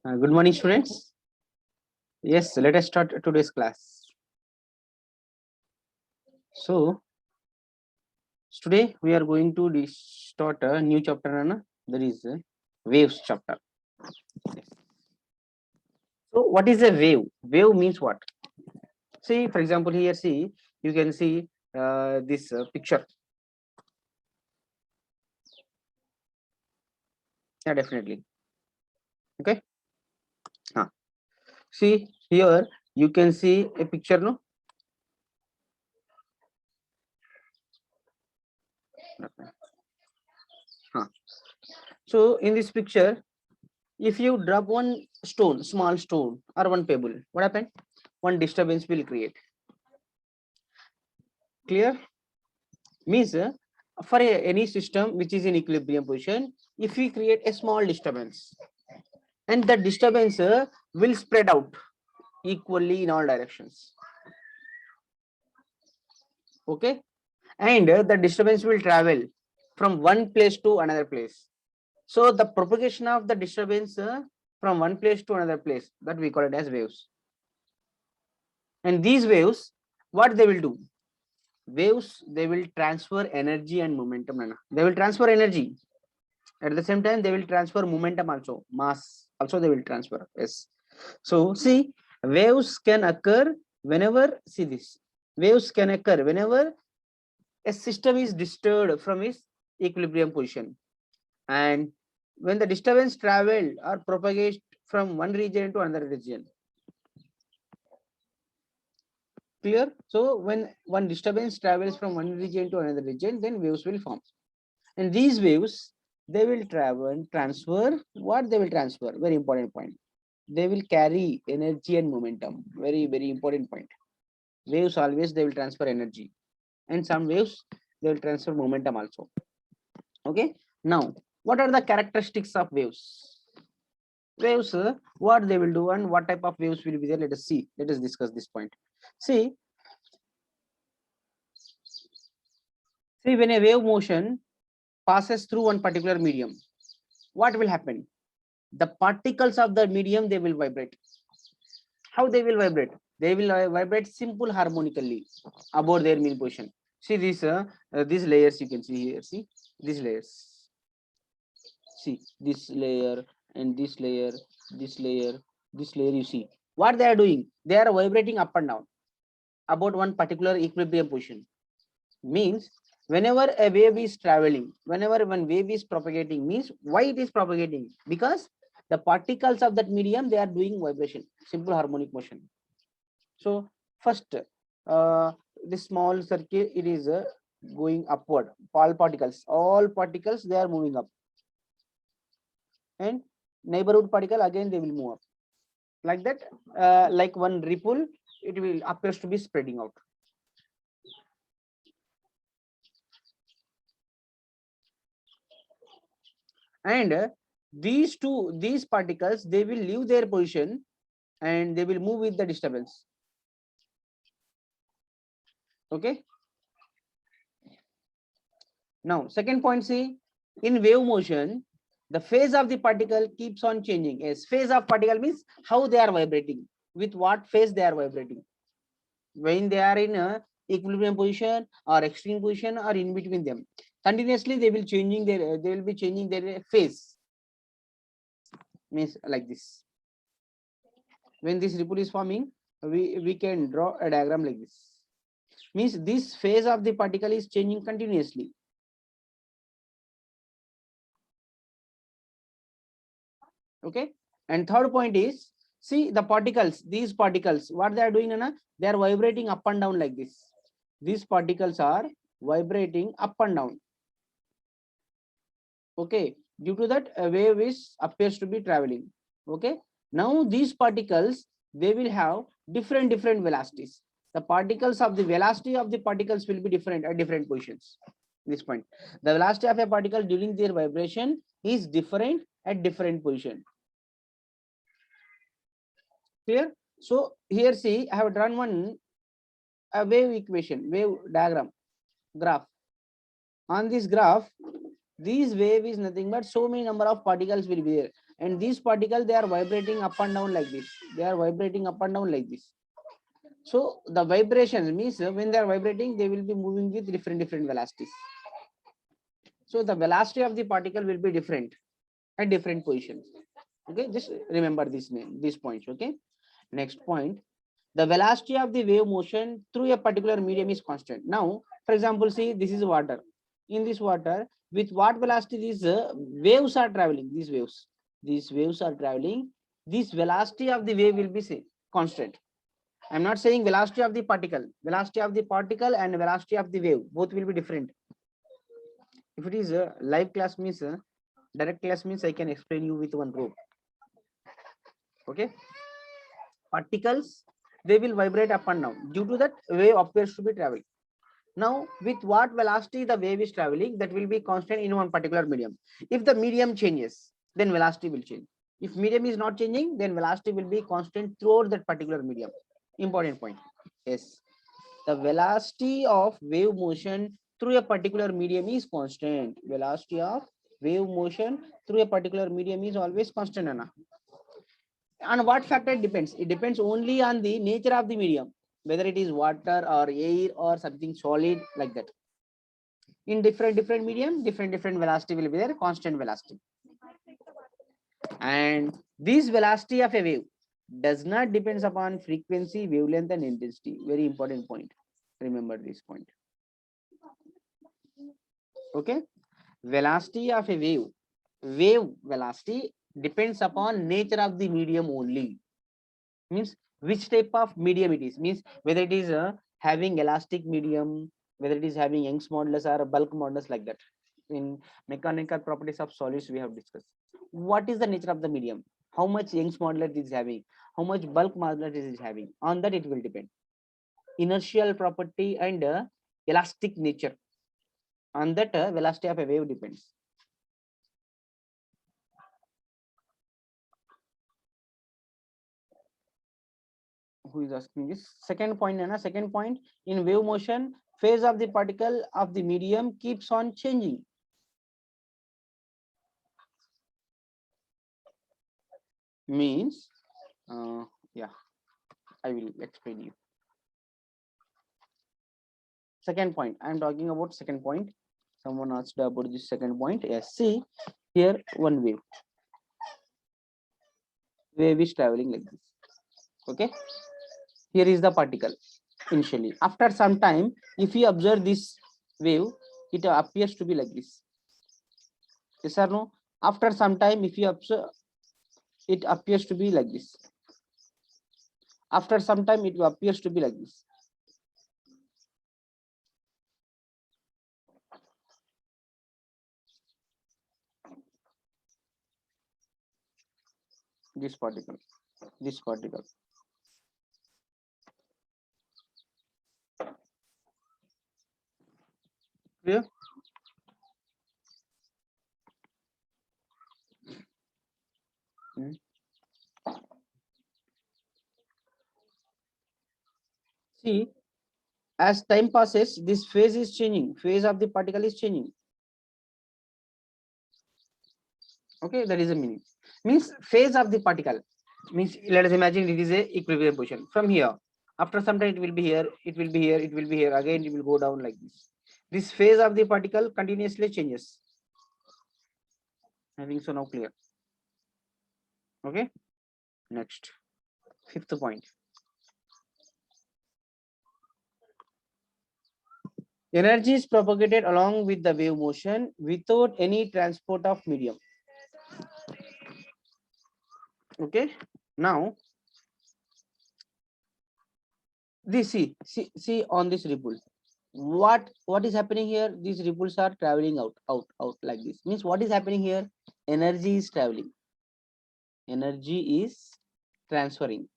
Good morning, students. Yes, let us start today's class. So, today we are going to start a new chapter, Anna. That is waves chapter. So, what is a wave? Wave means what? See, for example, here, see, you can see this picture. Yeah, definitely. Okay. See, here you can see a picture, no? Huh. So, in this picture, if you drop one stone, small stone, or one pebble, what happened? One disturbance will create. Clear? Means for any system which is in equilibrium position, if we create a small disturbance, and the disturbance will spread out equally in all directions. Okay, and the disturbance will travel from one place to another place. So the propagation of the disturbance from one place to another place, that we call it as waves. And these waves, what they will do? Waves, they will transfer energy and momentum. They will transfer energy. At the same time, they will transfer momentum also, mass also they will transfer. Yes. So see, waves can occur whenever, see this, waves can occur whenever a system is disturbed from its equilibrium position. And when the disturbance travel or propagate from one region to another region. Clear? So when one disturbance travels from one region to another region, then waves will form. And these waves, they will travel and transfer. What they will transfer? Very important point. They will carry energy and momentum. Very, very important point. Waves always they will transfer energy, and some waves they will transfer momentum also. Okay. Now, what are the characteristics of waves? Waves, what they will do and what type of waves will be there? Let us see. Let us discuss this point. See, see when a wave motion passes through one particular medium, what will happen? The particles of the medium they will vibrate. How they will vibrate? They will vibrate simple harmonically about their mean position. See these layers you can see here. See these layers. See this layer and this layer, this layer, this layer. You see what they are doing? They are vibrating up and down about one particular equilibrium position. Means whenever a wave is traveling, whenever one wave is propagating, means why it is propagating? Because the particles of that medium they are doing vibration, simple harmonic motion. So first, this small circle it is going upward. All particles they are moving up, and neighborhood particle again they will move up. Like that, like one ripple, it will appears to be spreading out. And these particles they will leave their position and they will move with the disturbance. Okay. Now second point, see, in wave motion the phase of the particle keeps on changing. Yes, phase of particle means how they are vibrating, with what phase they are vibrating. When they are in a equilibrium position or extreme position or in between them, continuously they will be changing their phase. Means like this. When this ripple is forming, we can draw a diagram like this. Means this phase of the particle is changing continuously. Okay. And third point is, see the particles, these particles, what they are doing, Anna? They are vibrating up and down like this. These particles are vibrating up and down. Okay. Due to that, a wave is appears to be traveling. Okay. Now these particles, they will have different velocities. The particles of the velocity of the particles will be different at different positions. This point, the velocity of a particle during their vibration is different at different position. Clear? So here see, I have drawn a wave equation, wave diagram, graph. On this graph, this wave is nothing but so many number of particles will be there. and these particles, they are vibrating up and down like this. They are vibrating up and down like this. So the vibration means when they are vibrating, they will be moving with different velocities. So the velocity of the particle will be different at different positions. Okay, just remember this name, these points. Okay, next point, the velocity of the wave motion through a particular medium is constant. Now, for example, see, this is water. In this water, with what velocity these waves are traveling? These waves are traveling. This velocity of the wave will be say, constant. I'm not saying velocity of the particle. Velocity of the particle and velocity of the wave both will be different. If it is a live class means direct class means I can explain you with one rope. Okay, particles, they will vibrate up and down. Due to that, wave appears to be traveling. Now, with what velocity the wave is traveling, that will be constant in one particular medium. If the medium changes, then velocity will change. If medium is not changing, then velocity will be constant throughout that particular medium. Important point. Yes, the velocity of wave motion through a particular medium is constant. Velocity of wave motion through a particular medium is always constant, Anna. On what factor it depends? It depends only on the nature of the medium, whether it is water or air or something solid like that. In different medium, different velocity will be there, constant velocity. And this velocity of a wave does not depends upon frequency, wavelength, and intensity. Very important point. Remember this point. Okay, velocity of a wave velocity depends upon nature of the medium only. Means which type of medium it is, means whether it is having elastic medium, whether it is having Young's modulus or bulk modulus, like that. In mechanical properties of solids we have discussed what is the nature of the medium, how much Young's modulus it is having, how much bulk modulus it is having. On that it will depend. Inertial property and elastic nature, on that velocity of a wave depends. Who is asking this? Second point, Anna. Second point, in wave motion, phase of the particle of the medium keeps on changing. Means, yeah, I will explain you. Second point, I am talking about second point. Someone asked about this second point. Yes, see here one wave. Wave is traveling like this. Okay, here is the particle initially. After some time, if you observe this wave, it appears to be like this. Yes or no? After some time, if you observe, it appears to be like this. After some time, it appears to be like this. This particle, this particle. Clear? See, as time passes, this phase is changing. Phase of the particle is changing. Okay, that is the meaning. Means phase of the particle. Means let us imagine it is a equilibrium position. From here, after some time it will be here, it will be here, it will be here. Again, it will go down like this. This phase of the particle continuously changes. Having so now clear. Okay. Next, fifth point. Energy is propagated along with the wave motion without any transport of medium. Okay. Now, this see on this ripple. What is happening here? These ripples are traveling out like this. Means what is happening here? Energy is traveling. Energy is transferring.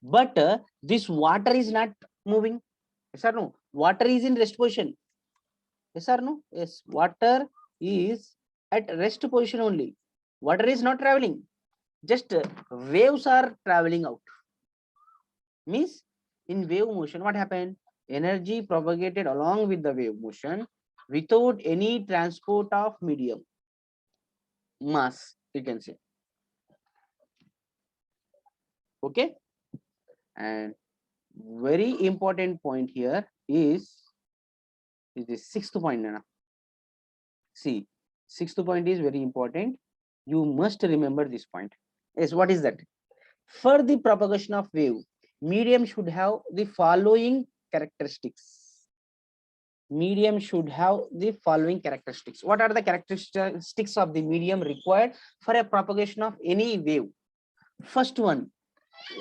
But this water is not moving. Yes or no? Water is in rest position. Yes or no? Yes. Water is at rest position only. Water is not traveling. Just waves are traveling out. Means in wave motion, what happened? Energy propagated along with the wave motion without any transport of medium. mass, you can say. Okay, and very important point here is the sixth point, Nana. See, sixth point is very important. You must remember this point. Yes, what is that? For the propagation of wave, medium should have the following characteristics. Medium should have the following characteristics. What are the characteristics of the medium required for a propagation of any wave? First one,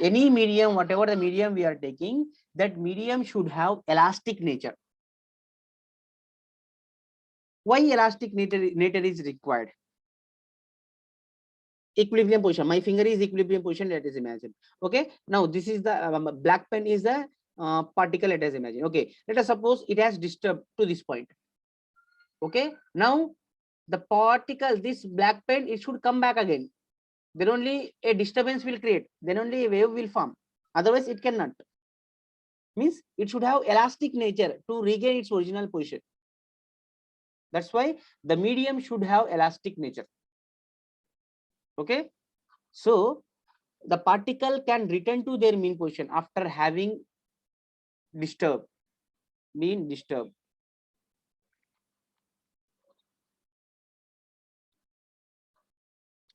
any medium, whatever the medium we are taking, that medium should have elastic nature. Why elastic nature is required? Equilibrium position. My finger is equilibrium position. Let us imagine. Okay. Now this is the black pen is the particle. Let us imagine. Okay. Let us suppose it has disturbed to this point. Okay. Now the particle, this black pen, it should come back again. Then only a disturbance will create. Then only a wave will form. Otherwise, it cannot. Means it should have elastic nature to regain its original position. That's why the medium should have elastic nature. Okay. So the particle can return to their mean position after having been disturbed.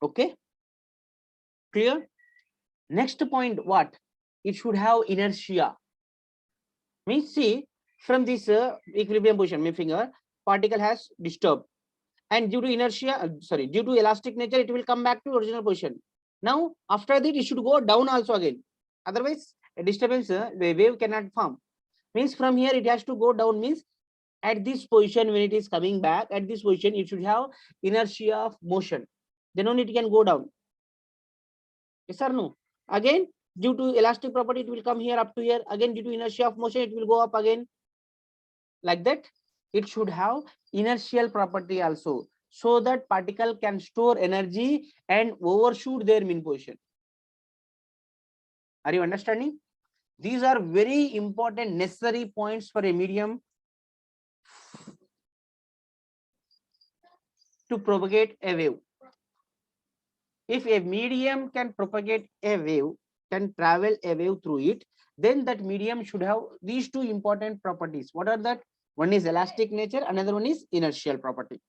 Okay, clear? Next point, what? It should have inertia. Means see, from this equilibrium position, my finger, particle has disturbed, and due to inertia, due to elastic nature, it will come back to original position. Now, after that, it should go down also again. Otherwise, a disturbance, the wave cannot form. Means from here, it has to go down. Means at this position, when it is coming back, at this position, it should have inertia of motion. Then only it can go down. Yes or no? Again, due to elastic property, it will come here up to here. Again, due to inertia of motion, it will go up again. Like that, it should have inertial property also, so that particle can store energy and overshoot their mean position. Are you understanding? These are very important necessary points for a medium to propagate a wave. If a medium can propagate a wave, can travel a wave through it, then that medium should have these two important properties. What are that? One is elastic nature, another one is inertial property.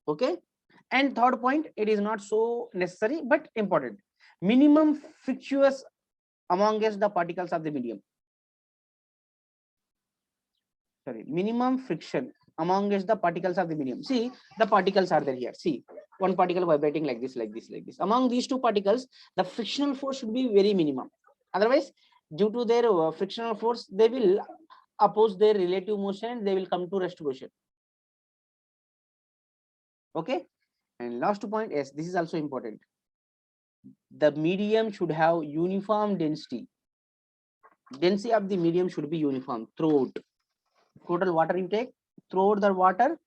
Okay. And third point, it is not so necessary but important. Minimum frictious amongst the particles of the medium. Minimum friction amongst the particles of the medium. See, the particles are there here. See, one particle vibrating like this, like this, like this. Among these two particles, the frictional force should be very minimum. Otherwise, due to their frictional force, they will oppose their relative motion. They will come to rest position. Okay. And last point, yes, this is also important. The medium should have uniform density. Density of the medium should be uniform throughout. Total water intake throughout the water,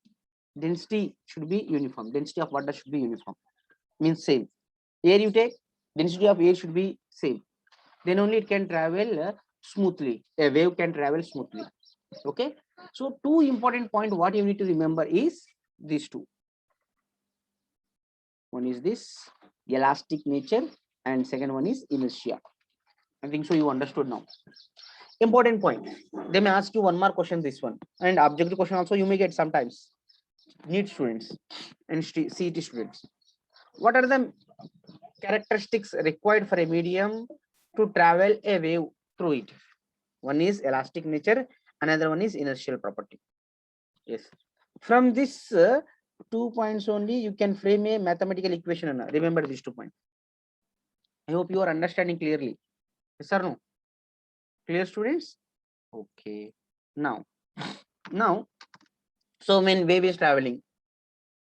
density should be uniform. Density of water should be uniform. Means same. Air you take, density of air should be same. Then only it can travel smoothly. A wave can travel smoothly. Okay. So two important points what you need to remember is these two. One is this elastic nature, and second one is inertia. I think so you understood now. Important point. They may ask you one more question, this one, and objective question also you may get sometimes. NEET students and CET students. What are the characteristics required for a medium to travel a wave through it? One is elastic nature, another one is inertial property. Yes. From this 2 points only, you can frame a mathematical equation. Remember these 2 points. I hope you are understanding clearly. Yes or no? Clear, students? Okay. Now, so when wave is traveling,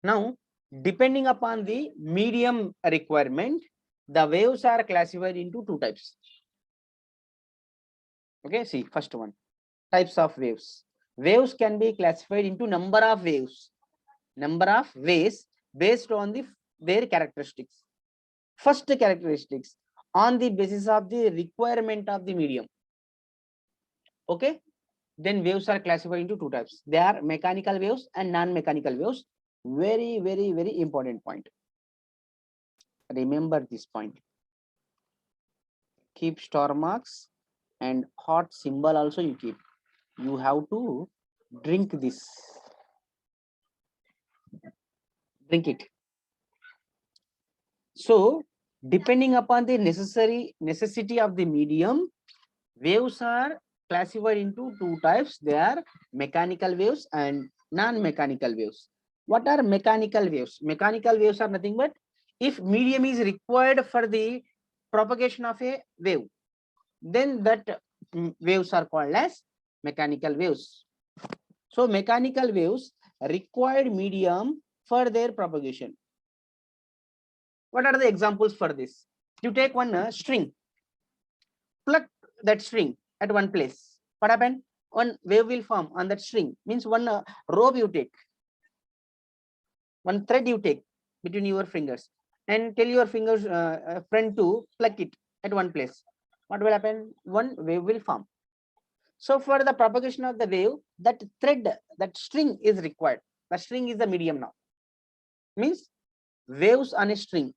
now depending upon the medium requirement, the waves are classified into two types. Okay, see, first one, types of waves. Waves can be classified into number of waves based on their characteristics. First characteristics, on the basis of the requirement of the medium. Okay, then waves are classified into two types. They are mechanical waves and non-mechanical waves. Very, very, very important point. Remember this point. Keep star marks and hot symbol also you keep. You have to drink this. Drink it. So depending upon the necessity of the medium, waves are classified into two types. They are mechanical waves and non-mechanical waves. What are mechanical waves? Mechanical waves are nothing but if medium is required for the propagation of a wave, then that waves are called as mechanical waves. So mechanical waves required medium for their propagation. What are the examples for this? You take one string, pluck that string at one place. What happened? One wave will form on that string. Means one rope you take, one thread you take between your fingers, and tell your fingers friend to pluck it at one place. What will happen? One wave will form. So for the propagation of the wave, that thread, that string is required. The string is the medium now. Means waves on a string.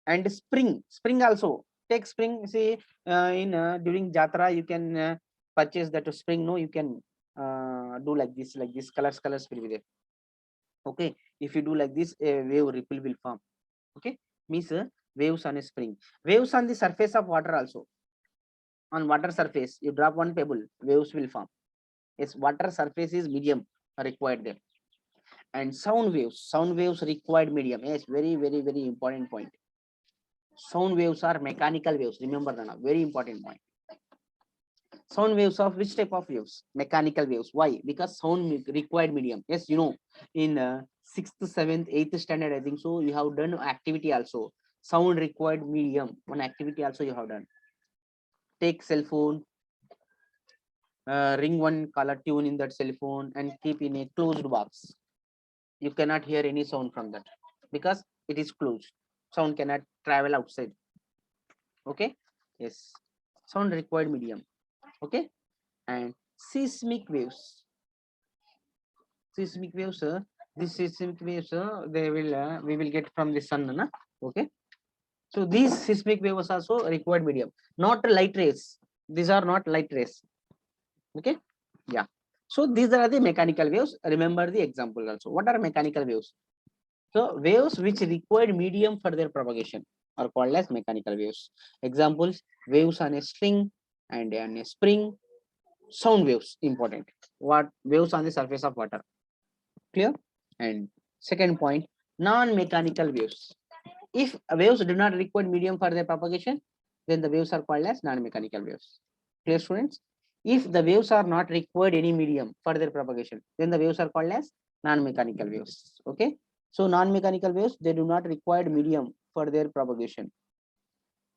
And spring also. Take spring. See, in during jatra you can purchase that spring. No, you can do like this. Colors will be there. Okay, if you do like this, a wave ripple will form. Okay, means waves on a spring. Waves on the surface of water also. On water surface, you drop one pebble, waves will form. Yes, water surface is medium required there. And sound waves required medium. Yes, very, very, very important point. Sound waves are mechanical waves. Remember that, very important point. Sound waves of which type of waves? Mechanical waves. Why? Because sound required medium. Yes, you know, in 6th, 7th, 8th standard, I think so, you have done activity also. Sound required medium. One activity also you have done. Take cell phone, ring one color tune in that cell phone and keep in a closed box. You cannot hear any sound from that because it is closed. Sound cannot travel outside. Okay. Yes. Sound required medium. Okay. And seismic waves. Seismic waves, this seismic waves, they will we will get from the sun, na? Okay. So these seismic waves also required medium, not light rays. These are not light rays. Okay. Yeah. So these are the mechanical waves. Remember the example also. What are mechanical waves? So waves which required medium for their propagation are called as mechanical waves. Examples: waves on a string and on a spring. Sound waves, important. What waves on the surface of water? Clear? And second point, non-mechanical waves. If waves do not require medium for their propagation, then the waves are called as non-mechanical waves. Clear, students? If the waves are not required any medium for their propagation, then the waves are called as non-mechanical waves. Okay. So non-mechanical waves, they do not require medium for their propagation.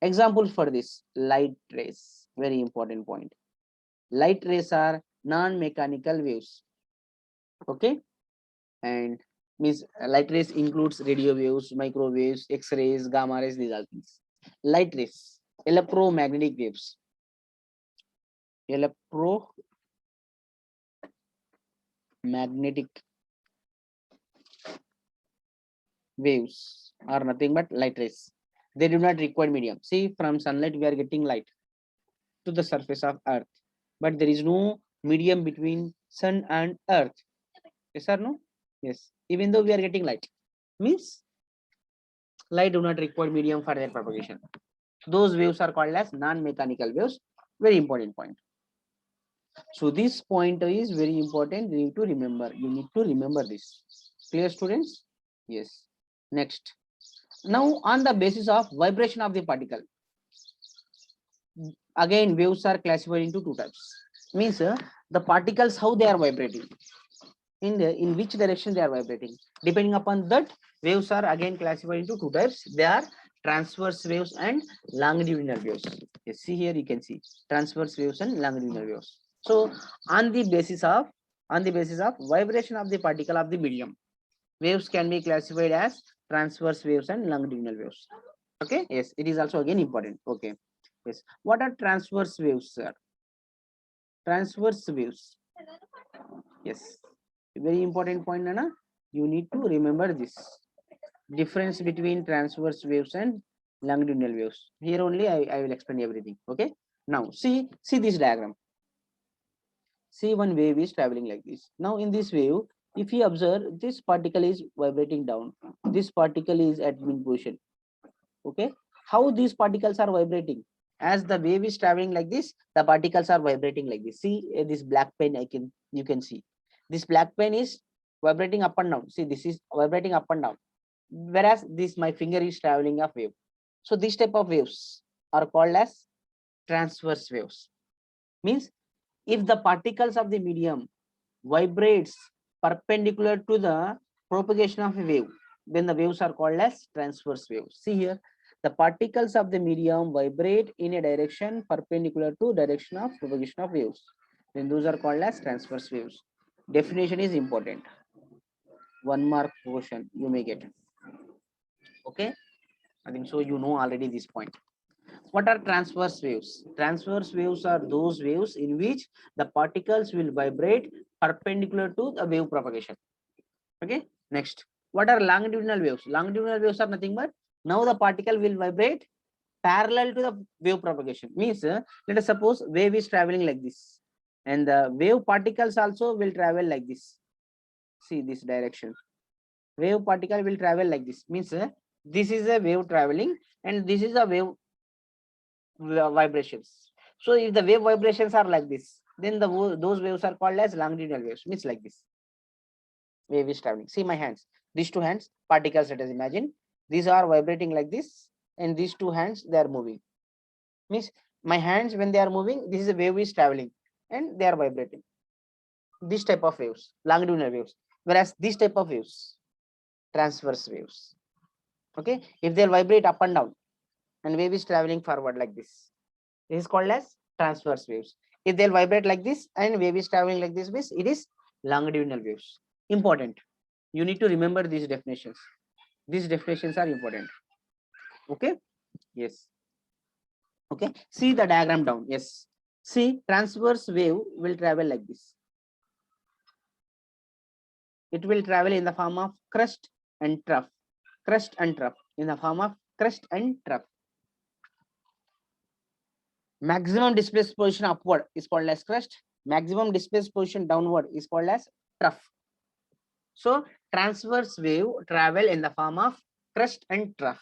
Examples for this: light rays. Very important point. Light rays are non-mechanical waves. Okay. And means light rays includes radio waves, microwaves, X-rays, gamma rays, these are things. Light rays, electromagnetic waves. Electromagnetic waves are nothing but light rays. They do not require medium. See, from sunlight we are getting light to the surface of earth, but there is no medium between sun and earth. Yes or no? Yes. Even though we are getting light, means light do not require medium for their propagation. Those waves are called as non-mechanical waves. Very important point. So this point is very important. You need to remember. You need to remember this. Clear, students? Yes. Next. Now, on the basis of vibration of the particle, again waves are classified into two types. Means the particles, how they are vibrating, in which direction they are vibrating. Depending upon that, waves are again classified into two types. They are transverse waves and longitudinal waves. You see here, you can see transverse waves and longitudinal waves. So on the basis of vibration of the particle of the medium, waves can be classified as transverse waves and longitudinal waves. Okay. Yes, it is also again important. Okay. Yes. What are transverse waves, sir? Transverse waves. Yes. Very important point, Nana. You need to remember this difference between transverse waves and longitudinal waves. Here only I will explain everything. Okay. Now see this diagram. See, one wave is traveling like this. Now in this wave, if you observe, this particle is vibrating down. This particle is at mean position. Okay. How these particles are vibrating? As the wave is traveling like this, the particles are vibrating like this. See this black pen, you can see. This black pen is vibrating up and down. See, this is vibrating up and down. Whereas this my finger is traveling a wave. So this type of waves are called as transverse waves. Means if the particles of the medium vibrates perpendicular to the propagation of a wave, then the waves are called as transverse waves. See here, the particles of the medium vibrate in a direction perpendicular to direction of propagation of waves, then those are called as transverse waves. Definition is important. 1 mark portion you may get. Okay, I think so you know already this point. What are transverse waves? Transverse waves are those waves in which the particles will vibrate perpendicular to the wave propagation. Okay, next, what are longitudinal waves? Longitudinal waves are nothing but now the particle will vibrate parallel to the wave propagation. Means let us suppose wave is traveling like this, and the wave particles also will travel like this. See this direction. Wave particle will travel like this. Means this is a wave traveling, and this is a wave vibrations. So if the wave vibrations are like this, then those waves are called as longitudinal waves. Means like this. Wave is traveling. See my hands. These two hands, particles. Let us imagine these are vibrating like this, and these two hands they are moving. Means my hands when they are moving, this is a wave is traveling, and they are vibrating. This type of waves, longitudinal waves. Whereas this type of waves, transverse waves. Okay, if they vibrate up and down, and wave is traveling forward like this, this is called as transverse waves. If they'll vibrate like this and wave is traveling like this, means it is longitudinal waves. Important. You need to remember these definitions. These definitions are important. Okay. Yes. Okay. See the diagram down. Yes. See, transverse wave will travel like this. It will travel in the form of crest and trough. Crest and trough. In the form of crest and trough. Maximum displaced position upward is called as crest. Maximum displaced position downward is called as trough. So transverse wave travel in the form of crest and trough,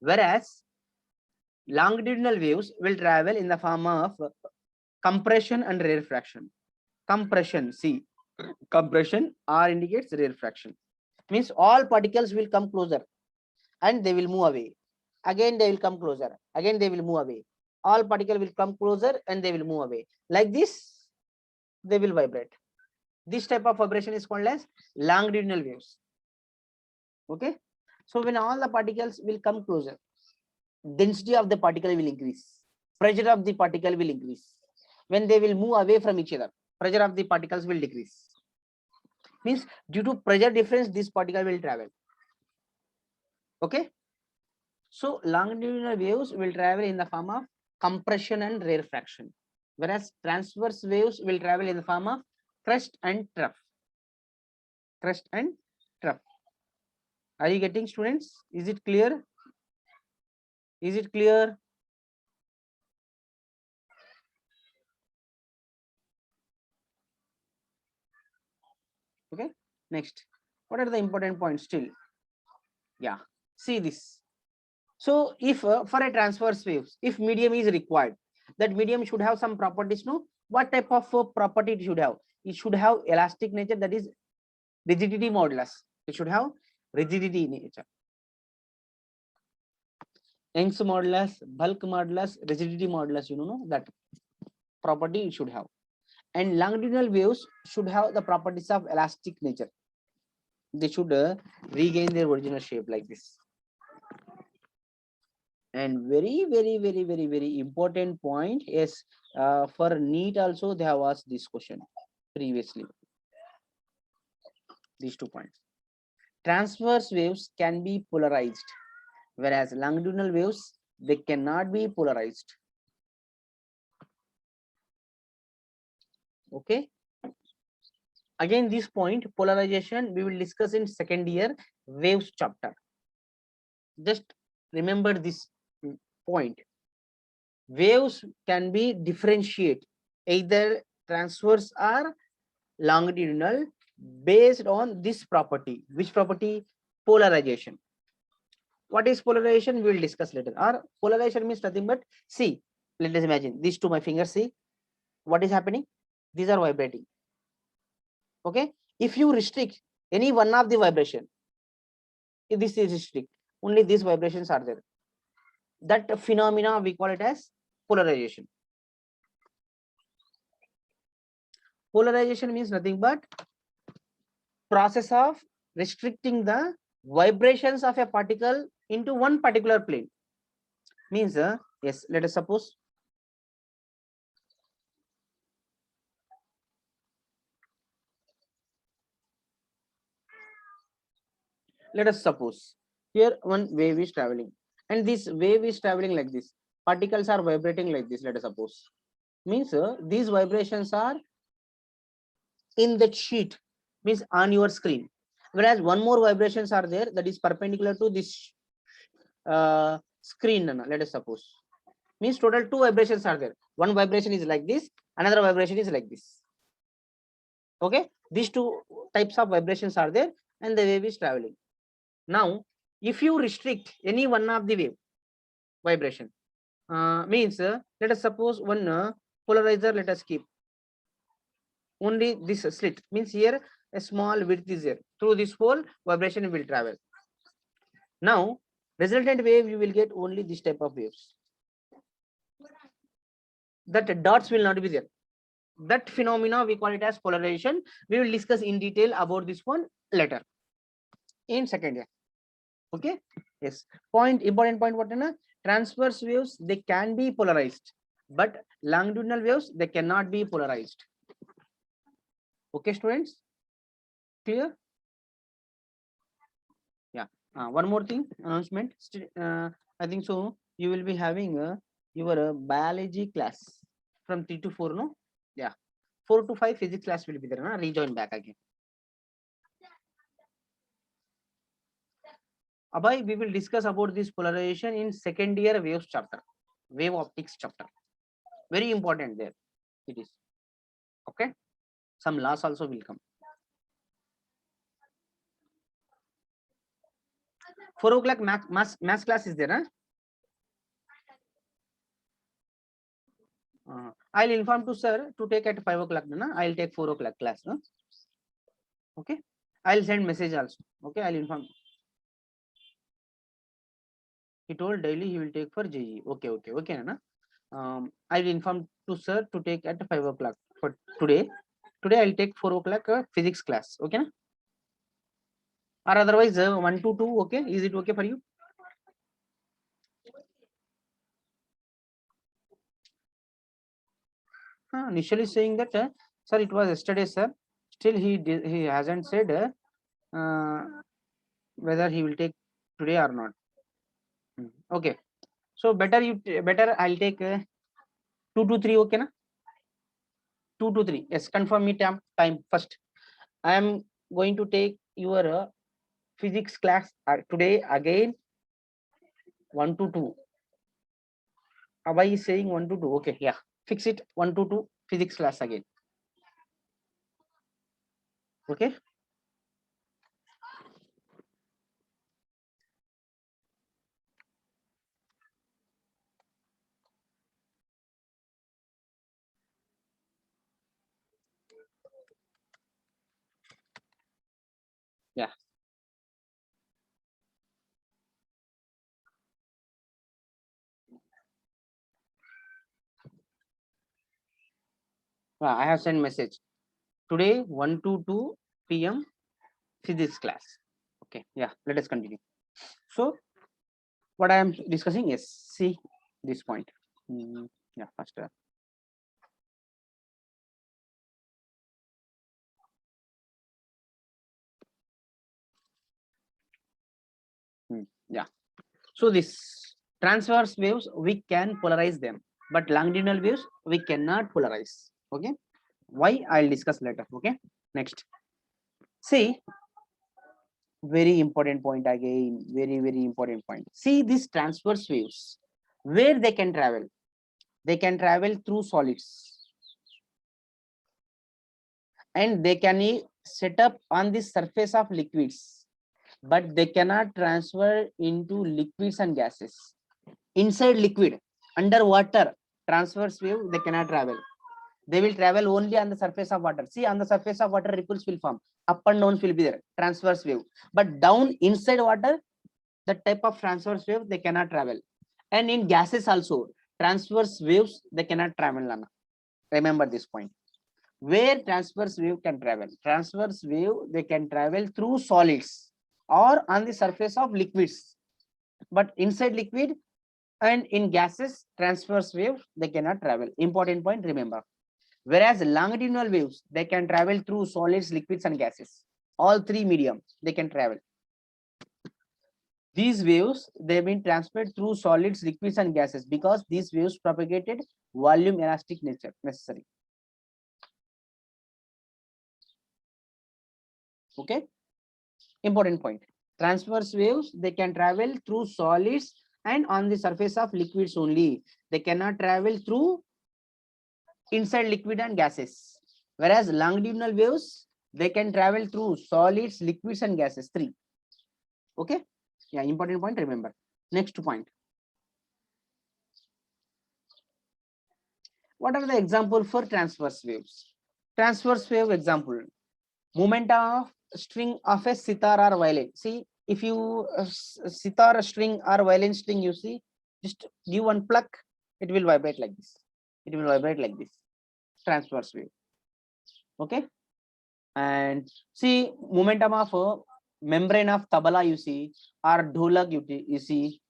whereas longitudinal waves will travel in the form of compression and rarefaction. Compression, see, compression R indicates rarefaction. Means all particles will come closer and they will move away. Again they will come closer. Again they will move away. All particles will come closer and they will move away. Like this, they will vibrate. This type of vibration is called as longitudinal waves. Okay. So when all the particles will come closer, density of the particle will increase. Pressure of the particle will increase. When they will move away from each other, pressure of the particles will decrease. Means due to pressure difference, this particle will travel. Okay. So longitudinal waves will travel in the form of compression and rarefaction, whereas transverse waves will travel in the form of crest and trough. Crest and trough. Are you getting, students? Is it clear? Is it clear? Okay. Next, what are the important points still? Yeah. See this. So if for a transverse waves, if medium is required, that medium should have some properties. No, what type of property it should have? It should have elastic nature, that is rigidity modulus. It should have rigidity nature. Young's modulus, bulk modulus, rigidity modulus, you know that property it should have. And longitudinal waves should have the properties of elastic nature. They should regain their original shape like this. And very important point is for NEET also they have asked this question previously. These 2 points. Transverse waves can be polarized, whereas longitudinal waves they cannot be polarized. Okay. Again, this point, polarization, we will discuss in second year waves chapter. Just remember this point. Waves can be differentiate either transverse or longitudinal based on this property. Which property? Polarization. What is polarization? We will discuss later. Or polarization means nothing but, see, let us imagine these two my fingers. See what is happening? These are vibrating. Okay, if you restrict any one of the vibration, if this is restrict, only these vibrations are there. That phenomena we call it as polarization. Polarization means nothing but process of restricting the vibrations of a particle into one particular plane. Means yes, let us suppose here one wave is traveling, and this wave is traveling like this. Particles are vibrating like this. Let us suppose. Means these vibrations are in that sheet, means on your screen, whereas one more vibrations are there that is perpendicular to this screen. Let us suppose. Means total two vibrations are there. One vibration is like this, another vibration is like this. Okay, these two types of vibrations are there, and the wave is traveling. Now if you restrict any one of the wave vibration, means let us suppose one polarizer, let us keep only this slit, means here a small width is there. Through this whole vibration will travel. Now resultant wave, you will get only this type of waves. That dots will not be there. That phenomena we call it as polarization. We will discuss in detail about this one later in second year. Okay, yes. Important point, what is transverse waves, they can be polarized, but longitudinal waves, they cannot be polarized. Okay, students, clear? Yeah. One more thing, announcement. I think so you will be having your biology class from 3 to 4, no? Yeah, 4 to 5 physics class will be there, no? Rejoin back again. Abhay, we will discuss about this polarization in second year waves chapter, wave optics chapter. Very important there it is. Okay, some laws also will come. 4 o'clock math class is there, huh? I'll inform to sir to take at 5 o'clock. I'll take 4 o'clock class. No? Okay, I'll send message also. Okay, I'll inform. He told daily he will take for JE. Okay, Nana. I will inform to sir to take at 5 o'clock for today. Today I'll take 4 o'clock physics class. Okay, na? Or otherwise 1 to 2. Okay, is it okay for you? Initially saying that sir, it was yesterday, sir. Still he hasn't said whether he will take today or not. Okay, so better I'll take 2 to 3. Okay, na? 2 to 3. Yes, confirm me time first. I am going to take your physics class today again 1 to 2. Abhay is saying 1 to 2. Okay, yeah, fix it. 1 to 2 physics class again. Okay. Yeah. I have sent message today 1 to 2 p.m. physics class. Okay, yeah, let us continue. So what I am discussing is, see this point. Yeah, faster. Yeah, so this transverse waves, we can polarize them, but longitudinal waves we cannot polarize. Okay, why? I'll discuss later. Okay, Next, see, very important point again, very important point. See these transverse waves, where they can travel. They can travel through solids, and they can set up on the surface of liquids, but they cannot transfer into liquids and gases. Inside liquid, underwater, transverse wave, they cannot travel. They will travel only on the surface of water. See, on the surface of water, ripples will form. Up and downs will be there, transverse wave. But down inside water, the type of transverse wave, they cannot travel. And in gases also, transverse waves, they cannot travel. Lana. Remember this point. Where transverse wave can travel? Transverse wave, they can travel through solids or on the surface of liquids. But inside liquid and in gases, transverse wave, they cannot travel. Important point, remember. Whereas longitudinal waves, they can travel through solids, liquids, and gases. All three medium, they can travel. These waves, they've been transferred through solids, liquids, and gases because these waves propagated volume elastic nature necessary. Okay. Important point. Transverse waves, they can travel through solids and on the surface of liquids only. They cannot travel through inside liquid and gases. Whereas longitudinal waves, they can travel through solids, liquids, and gases. Three. Okay. Yeah, important point, remember. Next point. What are the example for transverse waves? Transverse wave example. Movement of string of a sitar or violin. See, if you sitar string or violin string, you see, just give one pluck, it will vibrate like this. It will vibrate like this. Transverse wave. Okay. And see, momentum of a membrane of tabla, you see, or dholak, you see.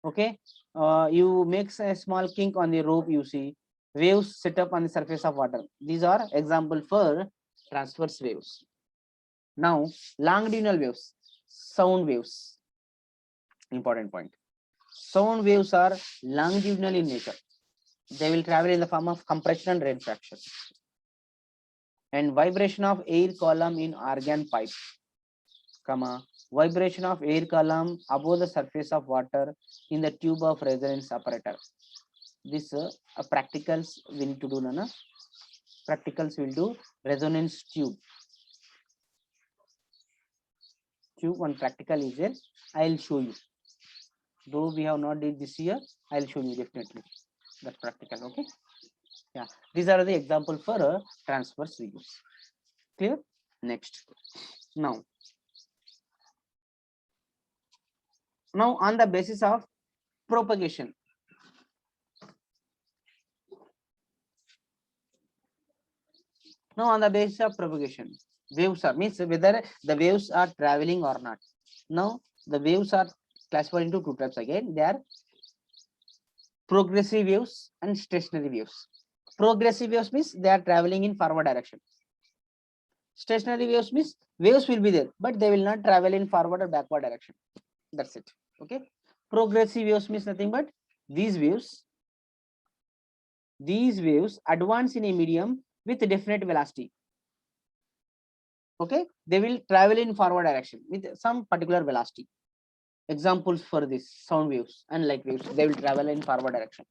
Okay. You make a small kink on the rope, you see. Waves set up on the surface of water. These are example for transverse waves. Now, longitudinal waves, sound waves. Important point. Sound waves are longitudinal in nature. They will travel in the form of compression and rarefaction. And vibration of air column in organ pipe, comma, vibration of air column above the surface of water in the tube of resonance apparatus. This practicals we need to do, Nana. Practicals will do resonance tube. One practical is there. I'll show you. Though we have not did this year, I'll show you definitely. That's practical. Okay. Yeah. These are the example for transverse waves. Clear? Next. Now on the basis of propagation. Now on the basis of propagation, waves are means whether the waves are traveling or not. Now the waves are classified into two types again. They are progressive waves and stationary waves. Progressive waves means they are traveling in forward direction. Stationary waves means waves will be there, but they will not travel in forward or backward direction. That's it. Okay. Progressive waves means nothing but these waves advance in a medium with definite velocity. Okay, they will travel in forward direction with some particular velocity. Examples for this: sound waves and light waves, they will travel in forward direction.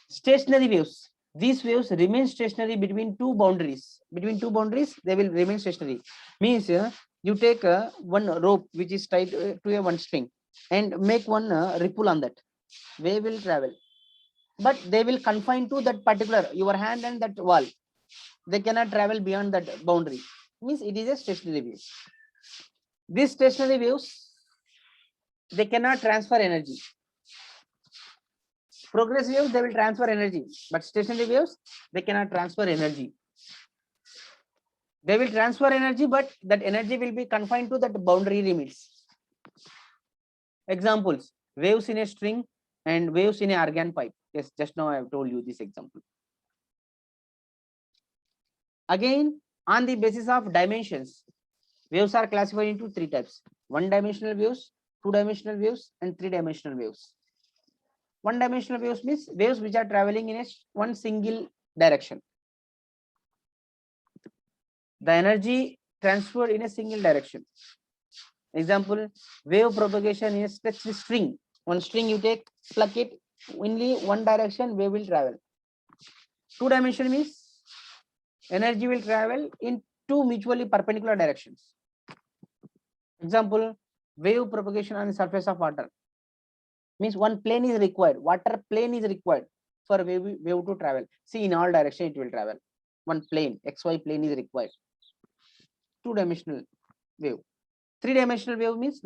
Stationary waves, these waves remain stationary between two boundaries. Between two boundaries, they will remain stationary. Means you take one rope which is tied to a one string and make one ripple on that. Wave will travel, but they will confine to that particular your hand and that wall. They cannot travel beyond that boundary. Means it is a stationary wave. These stationary waves, they cannot transfer energy. Progressive waves, they will transfer energy, but stationary waves, they cannot transfer energy. They will transfer energy, but that energy will be confined to that boundary limits. Examples: waves in a string and waves in a organ pipe. Yes, just now I have told you this example. Again, on the basis of dimensions, waves are classified into three types: one-dimensional waves, two-dimensional waves, and three-dimensional waves. One-dimensional waves means waves which are traveling in one single direction. the energy transferred in a single direction. Example, wave propagation is touch the string. One string you take, pluck it, only one direction wave will travel. Two dimension means energy will travel in two mutually perpendicular directions. Example, wave propagation on the surface of water means one plane is required, water plane is required for wave to travel. See, in all direction it will travel. One plane, XY plane is required. Two dimensional wave. Three dimensional wave means